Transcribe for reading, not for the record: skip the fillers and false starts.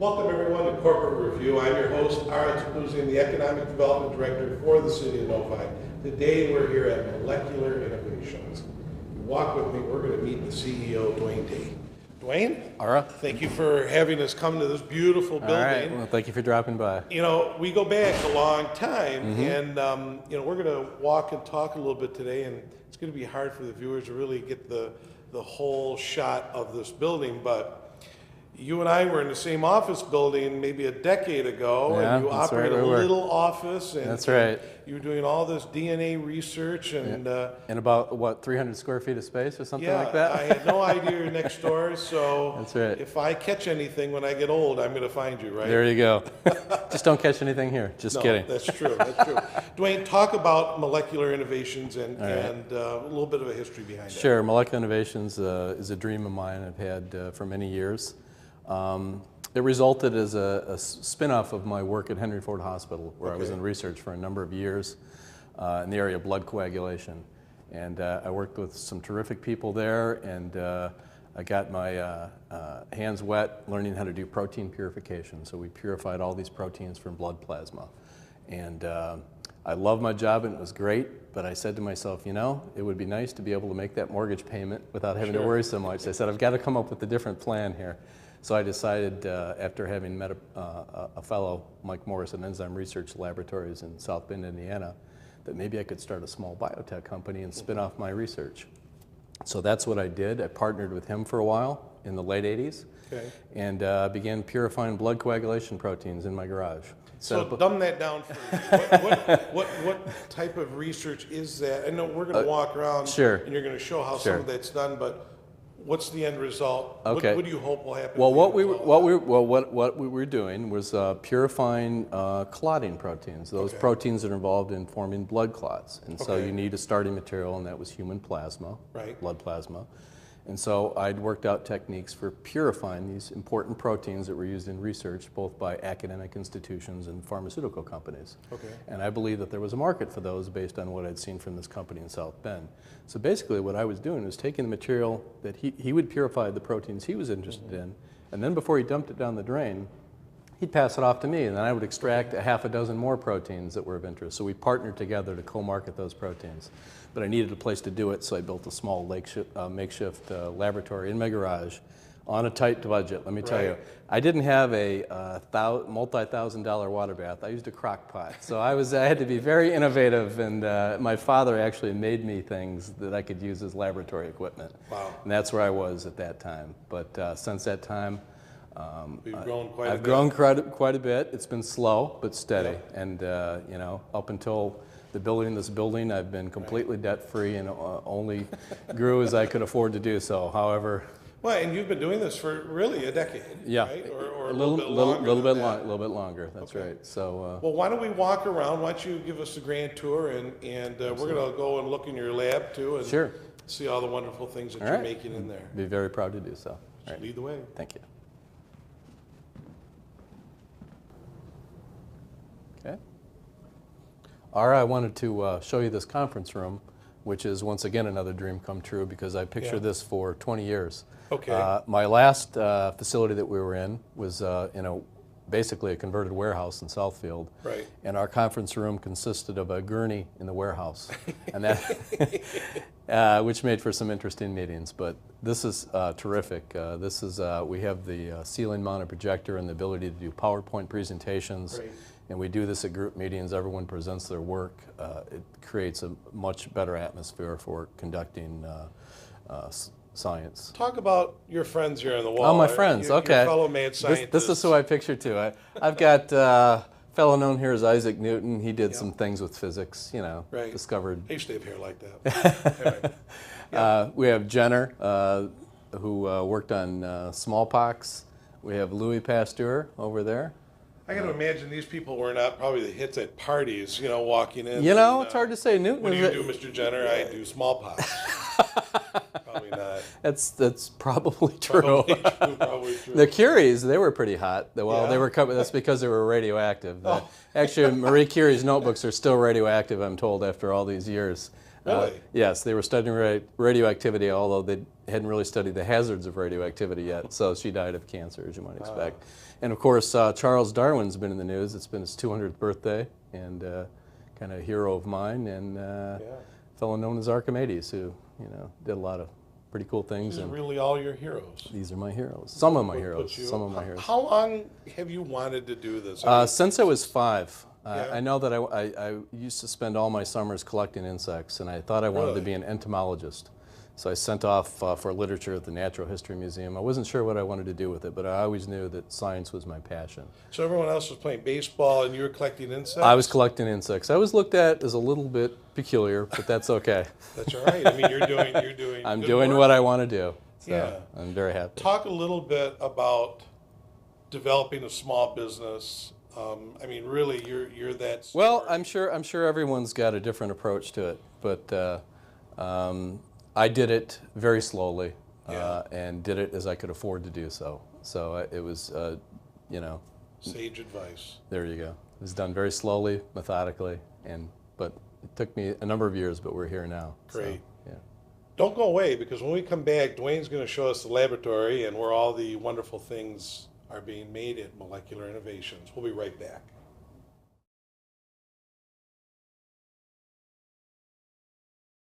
Welcome everyone to Corporate Review. I'm your host, Ara Tapuzian, the Economic Development Director for the City of Novi. Today we're here at Molecular Innovations. Walk with me, we're going to meet the CEO, Dwayne Day. Dwayne? Ara? Thank you for having us come to this beautiful building. All right, well, thank you for dropping by. You know, we go back a long time, and you know, we're going to walk and talk a little bit today, and it's going to be hard for the viewers to really get the whole shot of this building, but you and I were in the same office building maybe a decade ago, Yeah, and you that's operated right, a we were. little office, and That's right. you were doing all this DNA research, and In about, what, 300 square feet of space or something yeah, like that? I had no idea you're next door, so That's right. if I catch anything when I get old, I'm going to find you, right? There you go. Just don't catch anything here. Just No, kidding. that's true. That's true. Dwayne, talk about Molecular Innovations and a little bit of a history behind it. Sure, Molecular Innovations is a dream of mine I've had for many years. It resulted as a spin-off of my work at Henry Ford Hospital, where I was in research for a number of years in the area of blood coagulation. And I worked with some terrific people there, and I got my hands wet learning how to do protein purification. So we purified all these proteins from blood plasma. And I loved my job, and it was great, but I said to myself, you know, it would be nice to be able to make that mortgage payment without having to worry so much. I said, I've got to come up with a different plan here. So I decided, after having met a fellow, Mike Morris, at Enzyme Research Laboratories in South Bend, Indiana, that maybe I could start a small biotech company and spin off my research. So that's what I did. I partnered with him for a while in the late 80s and began purifying blood coagulation proteins in my garage. So dumb that down for me. What type of research is that? I know we're going to walk around and you're going to show how some of that's done, but what's the end result? Okay. What do you hope will happen? Well, what we were doing was purifying clotting proteins, those proteins that are involved in forming blood clots. And so you need a starting material, and that was human plasma, blood plasma. And so I'd worked out techniques for purifying these important proteins that were used in research, both by academic institutions and pharmaceutical companies. And I believe that there was a market for those based on what I'd seen from this company in South Bend. So basically what I was doing was taking the material that he would purify the proteins he was interested in, and then before he dumped it down the drain, he'd pass it off to me, and then I would extract a half a dozen more proteins that were of interest. So we partnered together to co-market those proteins. But I needed a place to do it, so I built a small makeshift laboratory in my garage on a tight budget. Let me tell you, I didn't have a multi-$1,000 water bath. I used a crock pot. So I had to be very innovative, and my father actually made me things that I could use as laboratory equipment. Wow. And that's where I was at that time. But since that time, I've grown quite a bit. It's been slow but steady, and you know, up until the building this building, I've been completely debt-free and only grew as I could afford to do so. However, well, and you've been doing this for really a decade, right? Or a little bit longer. That's right. So, well, why don't we walk around? Why don't you give us a grand tour, and we're going to go and look in your lab too, and see all the wonderful things that you're making in there. Be very proud to do so. Lead the way. Thank you. Okay. All right, I wanted to show you this conference room, which is once again another dream come true because I pictured this for 20 years. My last facility that we were in was basically a converted warehouse in Southfield. And our conference room consisted of a gurney in the warehouse, and that, which made for some interesting meetings. But this is terrific. We have the ceiling-mounted projector and the ability to do PowerPoint presentations. And we do this at group meetings. Everyone presents their work. It creates a much better atmosphere for conducting science. Talk about your friends here on the wall. Oh, my friends, your fellow mad scientists. This is who I picture too. I've got a fellow known here as Isaac Newton. He did some things with physics, you know, discovered. I used to have hair like that. We have Jenner, who worked on smallpox. We have Louis Pasteur over there. I got to imagine these people were not probably the hits at parties, you know, walking in. You know, it's hard to say. Newton. What do you do, Mr. Jenner? I do smallpox. Probably not. That's probably true. Probably true. The Curies, they were pretty hot. Well, they were. That's because they were radioactive. Actually, Marie Curie's notebooks are still radioactive, I'm told, after all these years. Really? Yes, they were studying radioactivity, although they hadn't really studied the hazards of radioactivity yet. So she died of cancer, as you might expect. And of course, Charles Darwin's been in the news. It's been his 200th birthday, and kind of a hero of mine, and a fellow known as Archimedes, who did a lot of pretty cool things. These are really all your heroes. These are my heroes. Some of my heroes. Some of my heroes. How long have you wanted to do this? Since I was 5. I know that I used to spend all my summers collecting insects, and I thought I wanted to be an entomologist. So I sent off for literature at the Natural History Museum. I wasn't sure what I wanted to do with it, but I always knew that science was my passion. So everyone else was playing baseball, and you were collecting insects? I was collecting insects. I was looked at as a little bit peculiar, but that's okay. That's all right. I mean, you're doing I'm good doing work. what I want to do. So Yeah. I'm very happy. Talk a little bit about developing a small business. I mean, really, you're that. Well, I'm sure everyone's got a different approach to it, but I did it very slowly and did it as I could afford to do so. So it was, Sage advice. There you go. It was done very slowly, methodically, but it took me a number of years, but we're here now. Great. So, yeah. Don't go away, because when we come back, Dwayne's going to show us the laboratory and where all the wonderful things are being made at Molecular Innovations. We'll be right back.